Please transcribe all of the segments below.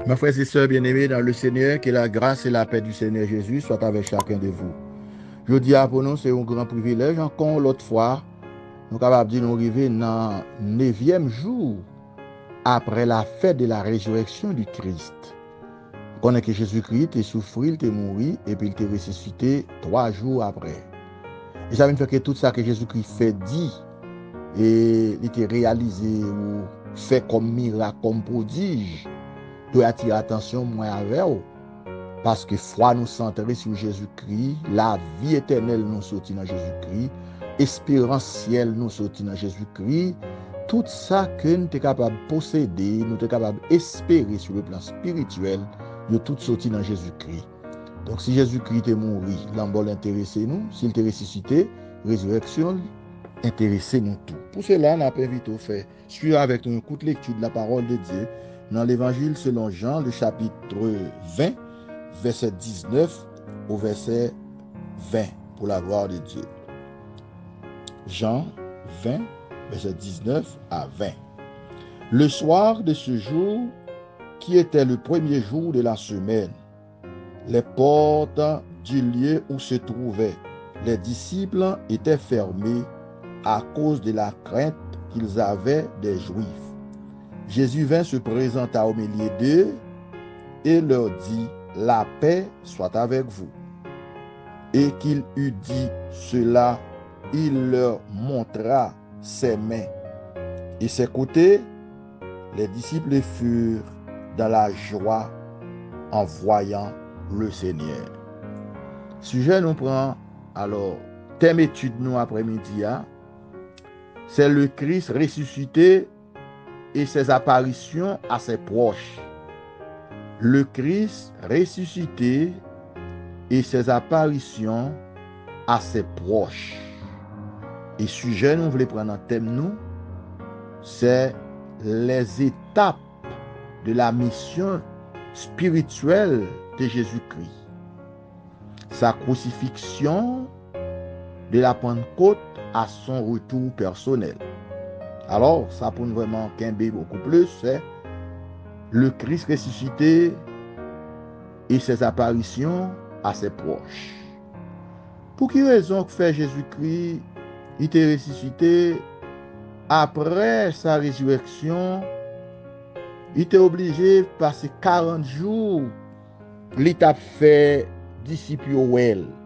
Mes frères et sœurs bien-aimés dans le Seigneur, que la grâce et la paix du Seigneur Jésus soient avec chacun de vous. Je dis à pour nous, c'est un grand privilège. Encore l'autre fois, nous sommes capables de nous arriver dans le 9e jour après la fête de la résurrection du Christ. On connaît que Jésus-Christ est souffert, il est mort et puis il est ressuscité 3 jours après. Et ça veut dire que tout ça que Jésus-Christ fait dit et il était réalisé ou fait comme miracle, comme prodige, doit attirer attention moi avec vous. Parce que foi nous centrer sur Jésus-Christ, la vie éternelle nous sortit dans Jésus-Christ, espérance ciel nous sortit dans Jésus-Christ, tout ça que nous sommes capables de posséder, nous sommes capables d'espérer sur le plan spirituel, nous tout sorti dans Jésus-Christ. Donc si Jésus-Christ est mort, l'embol intéressé nous, s'il est ressuscité, résurrection intéressé nous tout. Pour cela, on a invité au fait, suivre avec nous une courte lecture de la parole de Dieu dans l'évangile selon Jean, le chapitre 20, verset 19 au verset 20, pour la gloire de Dieu. Jean 20, verset 19 à 20. Le soir de ce jour, qui était le premier jour de la semaine, les portes du lieu où se trouvaient les disciples étaient fermées à cause de la crainte qu'ils avaient des Juifs. Jésus vint se présenta au milieu d'eux et leur dit: la paix soit avec vous. Et qu'il eut dit cela, il leur montra ses mains et ses côtés. Les disciples furent dans la joie en voyant le Seigneur. Sujet nous prend alors, thème étude nous après-midi, c'est le Christ ressuscité et ses apparitions à ses proches. Le Christ ressuscité et ses apparitions à ses proches. Et sujet nous voulons prendre en thème nous, c'est les étapes de la mission spirituelle de Jésus-Christ. Sa crucifixion de la Pentecôte à son retour personnel. Alors, ça pour nous vraiment qu'imber beaucoup plus, c'est le Christ ressuscité et ses apparitions à ses proches. Pour quelle raison fait Jésus-Christ, il était ressuscité après sa résurrection, il était obligé de passer 40 jours, il t'a fait disciples,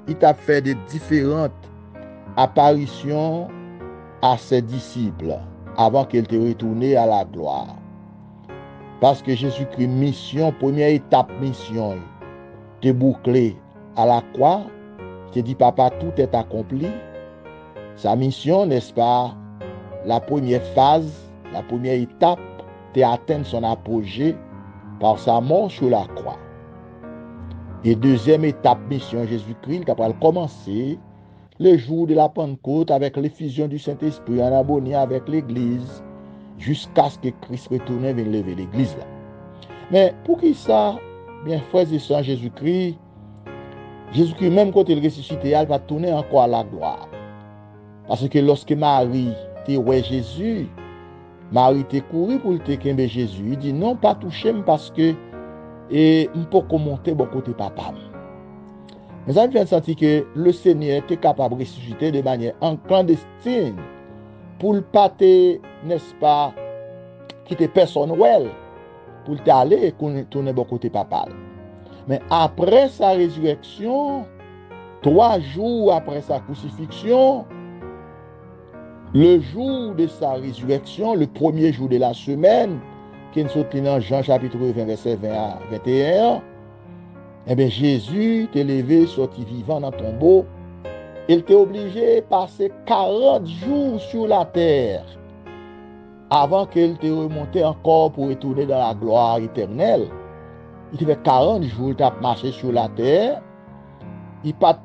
il t'a fait des différentes apparitions à ses disciples avant qu'il te retourne à la gloire. Parce que Jésus-Christ, mission, première étape mission, te bouclé à la croix, te dit papa, tout est accompli. Sa mission, n'est-ce pas, la première phase, la première étape, te atteint son apogée par sa mort sur la croix. Et deuxième étape, mission Jésus-Christ, qui a commencé le jour de la Pentecôte avec l'effusion du Saint-Esprit en harmonie avec l'Église, jusqu'à ce que Christ retourne et vienne lever l'Église là. Mais pour qui ça, bien frères et sœurs, Jésus-Christ, même quand il ressuscité, il va tourner encore à la gloire. Parce que lorsque Marie te ouais Jésus, Marie te couru pour te kembe Jésus. Il dit non, pas toucher parce que et on peut monter bon côté papa. Mais ça me fait sentir que le Seigneur était capable de ressusciter de manière en clandestine pour le pâté, n'est-ce pas, quitter personne pour t'aller tourner bon côté papa. Mais après sa résurrection, 3 jours après sa crucifixion, le jour de sa résurrection, le premier jour de la semaine, qui est dans Jean chapitre 20, verset 20 à 21, eh bien Jésus t'est levé, sorti vivant dans ton tombeau. Il était obligé de passer 40 jours sur la terre avant qu'il te remonté encore pour retourner dans la gloire éternelle. Il fait 40 jours qu'il a marché sur la terre. Il n'a pas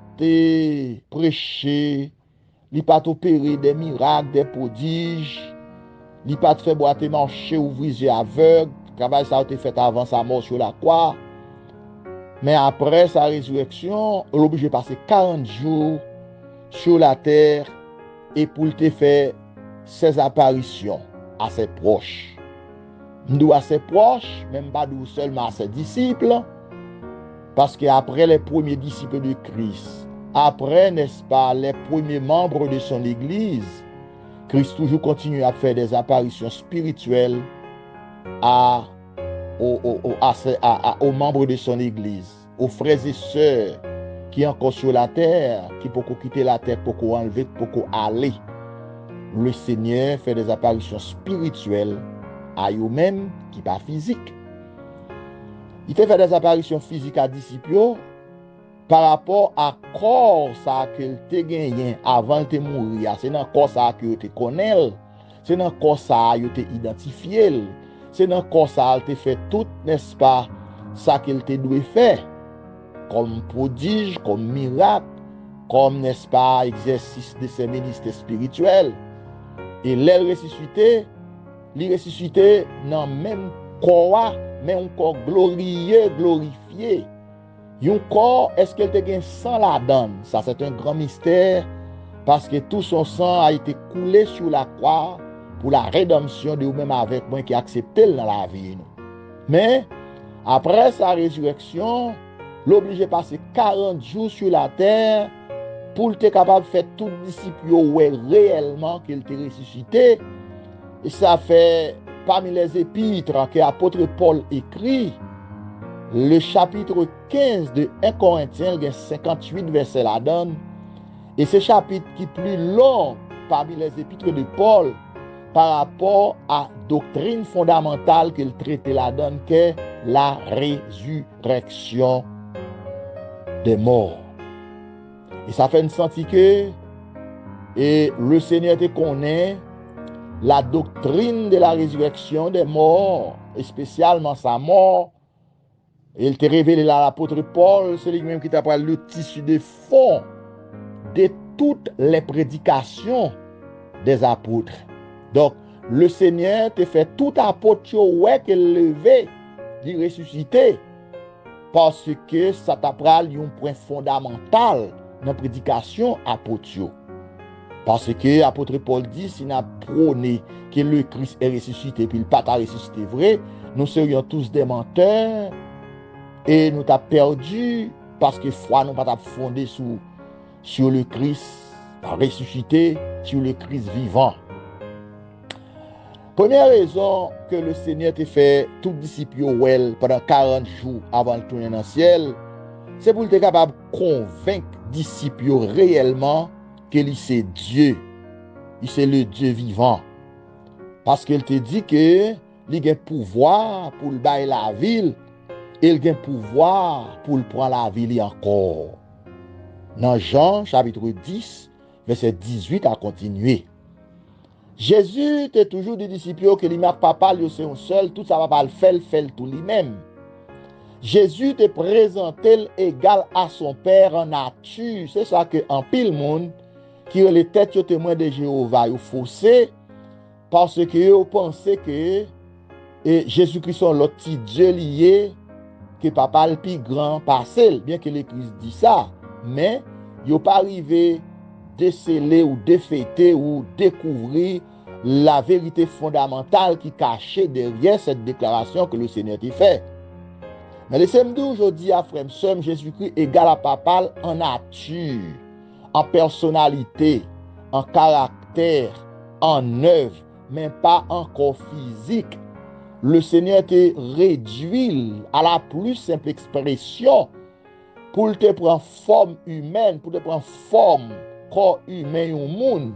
prêché, il n'a pas opéré des miracles, des prodiges. Il n'a pas fait boiter marcher, ouvrir les aveugles. Le travail ça a été fait avant sa mort sur la croix. Mais après sa résurrection, il est obligé de passer 40 jours sur la terre et pour te faire ses apparitions à ses proches. nous à ses proches, même pas nous seulement à ses disciples, parce qu'après les premiers disciples de Christ, après, n'est-ce pas, les premiers membres de son Église, Christ toujours continue à faire des apparitions spirituelles aux membres de son Église, aux frères et sœurs qui sont encore sur la terre, qui peuvent quitter la terre, pour enlever, pour aller. Le Seigneur fait des apparitions spirituelles à eux-mêmes, qui pas physiques. Il te fait des apparitions physiques à disciples par rapport à corps ça que te gagné avant de mourir. C'est dans corps ça que te connaît. C'est dans corps ça que te identifié. C'est dans corps ça te fait tout, n'est-ce pas, ça qu'il te doit faire. Comme prodige, comme miracle, comme, n'est-ce pas, exercice de ses ministères spirituels. Et les ressuscité dans le même corps, mais un corps glorieux, glorifié. Un corps, est-ce qu'elle te gagne sans la donne? Ça, c'est un grand mystère, parce que tout son sang a été coulé sur la croix pour la rédemption de vous-même avec moi qui accepté dans la vie. Mais, après sa résurrection, l'obligé de passer 40 jours sur la terre pour être capable de faire tout disciple réellement qu'il était ressuscité. Et ça fait, parmi les épîtres que l'apôtre Paul écrit, le chapitre 15 de 1 Corinthiens, il y a 58 versets la donne. Et ce chapitre qui est plus long parmi les épîtres de Paul par rapport à la doctrine fondamentale qu'il traitait la donne, que la résurrection des morts. Et ça fait une senti que et le Seigneur te connaît la doctrine de la résurrection des morts, et spécialement sa mort. Et il te révélé là l'apôtre Paul, c'est lui-même qui t'a parlé le tissu de fond de toutes les prédications des apôtres. Donc, le Seigneur te fait tout apôtre ouais qu'il levé, dit ressuscité, parce que ça t'a parlé un point fondamental dans la prédication apôtre. Parce que l'apôtre Paul dit, si nous prôné que le Christ est ressuscité, puis il n'est pas ressuscité vrai, nous serions tous des menteurs et nous t'avons perdu parce que foi nous pas fondé sur le Christ ressuscité, sur le Christ vivant. Première raison que le Seigneur t'a fait tout disciple pendant 40 jours avant de tourner dans le ciel, c'est pour être capable de convaincre les disciples réellement qu'il c'est Dieu, il c'est le Dieu vivant. Parce qu'il te dit que il a pouvoir pour le bailler la ville, il a pouvoir pour le prendre la ville encore. Dans Jean chapitre 10, verset 18 à continuer. Jésus était toujours des disciples que lui marque papa, lui c'est un seul, tout ça va pas le faire tout lui-même. Jésus te présenté égal à son père en nature. C'est ça que en pile monde qui ont les têtes au témoin de Jéhovah, ils faussé parce que ils pensaient que Jésus-Christ est l'autre petit Dieu lié que papa le plus grand parcelle, bien que l'Église dit ça, mais ils n'ont pas arrivé déceler ou défêter ou découvrir la vérité fondamentale qui cachait derrière cette déclaration que le Seigneur a fait. Mais laissez-moi dire aujourd'hui à frère Somme, Jésus-Christ égal à papa en nature, en personnalité, en caractère, en œuvre, mais pas encore physique. Le Seigneur te réduit à la plus simple expression pour te prendre forme humaine, pour te prendre forme corps humain au monde,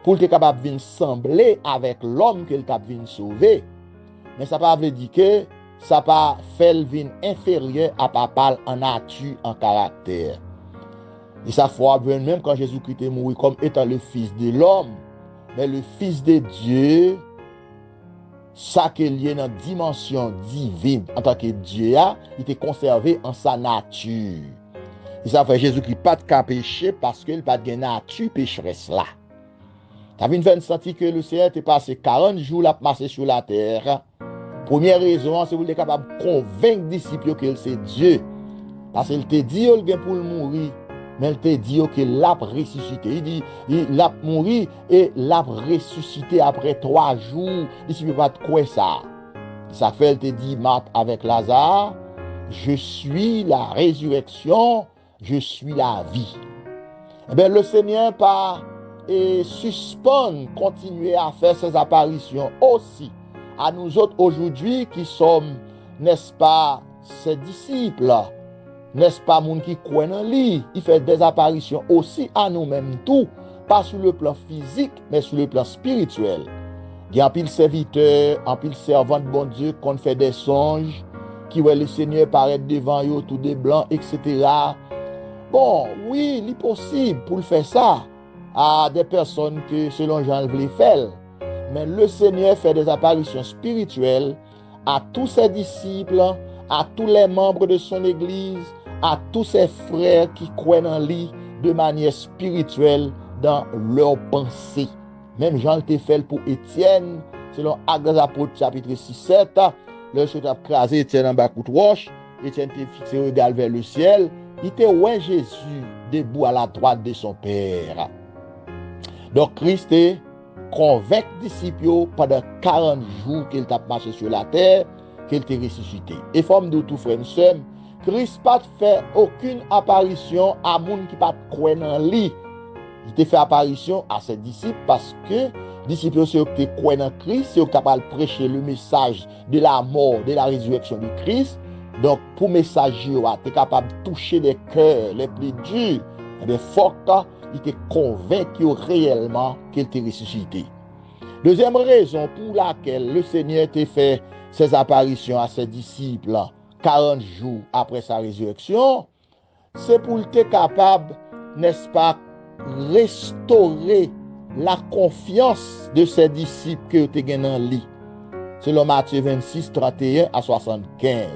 pour te capable de sembler avec l'homme qu'il t'a venu sauver. Mais ça ne veut pas dire que ça pas fait le vin inférieur à papa en nature, en caractère. Et ça faut même quand Jésus-Christ est mort comme étant le fils de l'homme, mais le fils de Dieu, ça qu'il est dans la dimension divine en tant que Dieu, il était conservé en sa nature. Et ça fait Jésus-Christ pas de cas péché parce qu'il n'a pas de nature pécheresse là. Tu as vu une senti que le Seigneur était passé 40 jours à passer sur la terre. Première raison, c'est pour être capable de convaincre les disciples que c'est Dieu. Parce qu'il te dit qu'il pour mourir, mais il te dit qu'il l'a ressuscité. Il dit il l'a mouru et l'a ressuscité après 3 jours. Les disciples ne peuvent pas croire ça. Ça fait, elle te dit, Marthe avec Lazare, je suis la résurrection, je suis la vie. Eh bien, le Seigneur pas et suspend, continuer à faire ses apparitions aussi à nous autres aujourd'hui qui sommes, n'est-ce pas, ses disciples, n'est-ce pas, moun qui croient en lui. Il fait des apparitions aussi à nous-mêmes tout, pas sur le plan physique, mais sur le plan spirituel. Il y a un pile serviteur, un pile servant de bon Dieu qu'on fait des songes, qui voit le Seigneur paraître devant eux, tout des blancs, etc. Bon, oui, il est possible pour le faire ça à des personnes que selon Jean voulait faire. Mais le Seigneur fait des apparitions spirituelles à tous ses disciples, à tous les membres de son église, à tous ses frères qui croient en lui de manière spirituelle dans leurs pensées. Même Jean le fait pour Étienne, selon Actes des Apôtres chapitre 6-7, le chef a crasé Étienne en bas de roche, Étienne était fixé le regard vers le ciel, il était ouais Jésus debout à la droite de son Père. Donc Christ est convaincu disciples pendant 40 jours qu'il t'a marché sur la terre, qu'il t'a ressuscité. Et forme de tout frère, Christ n'a pas fait aucune apparition à monde qui pas croire en lui. Il t'a fait apparition à ses disciples parce que les disciples qui croient en Christ, sont capables de prêcher le message de la mort, de la résurrection de Christ. Donc, pour messager, tu es capable de toucher les cœurs les plus durs. Eh bien, faut qu'il était convaincu réellement qu'il était ressuscité. Deuxième raison pour laquelle le Seigneur t'a fait ses apparitions à ses disciples 40 jours après sa résurrection, c'est pour être capable, n'est-ce pas, restaurer la confiance de ses disciples que tu as en lui. Selon Matthieu 26, 31 à 75.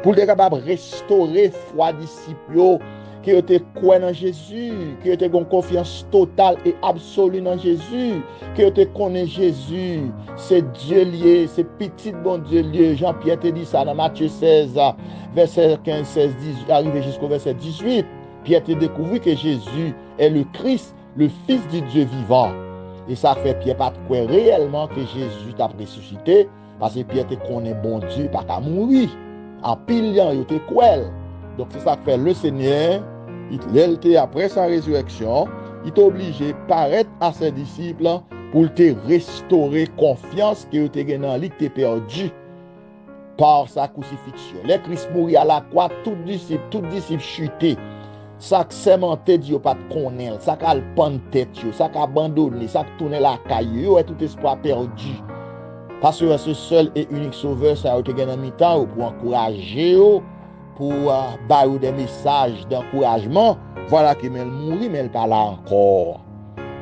Pour être capable de restaurer foi disciples qui étaient croient en Jésus, qui étaient en confiance totale et absolue dans Jésus, qui étaient connaissent Jésus, c'est Dieu lié, c'est petit bon Dieu lié. Jean-Pierre te dit ça dans Matthieu 16, verset 15, 16, 18, arrivé jusqu'au verset 18. Pierre te découvert que Jésus est le Christ, le Fils du Dieu vivant. Et ça fait Pierre pas croire réellement que Jésus t'a ressuscité, parce que Pierre te connaît bon Dieu, pas qu'à mourir. En piliant, il te croit. Donc c'est ça que fait le Seigneur. Il après sa résurrection, il est obligé de paraître à ses disciples pour te restaurer confiance que tu as dans lui, que tu as perdu par sa crucifixion. Les Christ mourit à la croix, tout disciple chuté. Ça qui sémenté Dieu pas de connaître, ça qui a le pan de tête, ça qui a abandonné, ça qui tourné la caille, et tout espoir perdu. Parce que ce seul et unique sauveur, ça a été gagné en mi-temps pour encourager, pour bailler des messages d'encouragement. Voilà qu'il m'a mouru, mais elle pas là encore.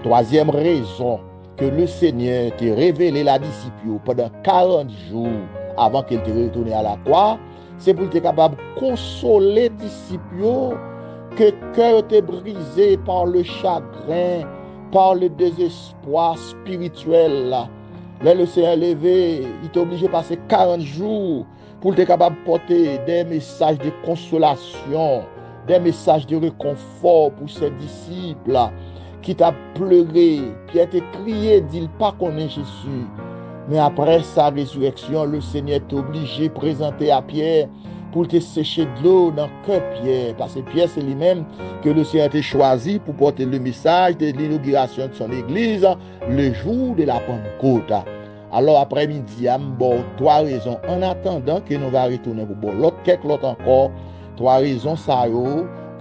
Troisième raison que le Seigneur t'a révélé la disciple pendant 40 jours avant qu'il te retourne à la croix, c'est pour être capable de consoler les disciples que le cœur était brisé par le chagrin, par le désespoir spirituel. Là, le Seigneur levé, il est obligé de passer 40 jours pour être capable de porter des messages de consolation, des messages de réconfort pour ses disciples qui t'a pleuré, qui a été crié, dit pas qu'on est Jésus. Mais après sa résurrection, le Seigneur est obligé de présenter à Pierre pour te sécher de l'eau dans le cœur Pierre. Parce que Pierre, c'est lui-même que le Seigneur a choisi pour porter le message de l'inauguration de son église le jour de la Pentecôte. Alors après-midi, bon, 3 raisons. En attendant que nous allons retourner pour bon, quelques autres encore, 3 raisons ça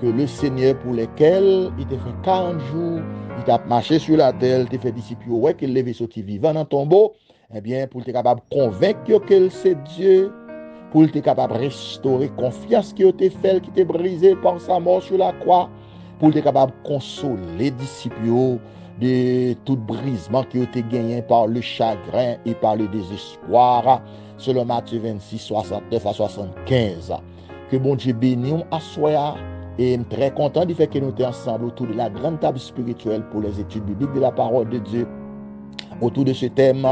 que le Seigneur pour lesquelles il t'a fait 40 jours, il t'a marché sur la terre, il t'a fait disciple, ouais, qu'il lève sorti vivant dans ton tombeau, eh bien, pour être capable de convaincre que c'est Dieu, pour être capable de restaurer confiance qui a été faite, qui était brisée par sa mort sur la croix, pour être capable de consoler les disciples de tout brisement qui a été gagné par le chagrin et par le désespoir, selon Matthieu 26, 69 à 75. Que bon Dieu bénisse à soi. Et je suis très content du fait que nous sommes ensemble autour de la grande table spirituelle pour les études bibliques de la parole de Dieu. Autour de ce thème,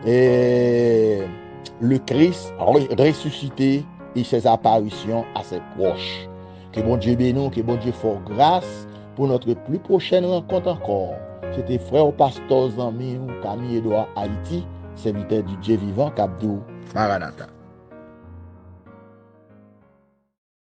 le Christ ressuscité et ses apparitions à ses proches. Que bon Dieu bénisse, que bon Dieu fasse grâce pour notre plus prochaine rencontre encore. C'était frère pasteur Zami ou Camille Edouard Haïti, serviteur du Dieu vivant, Kabdou. Maranatha.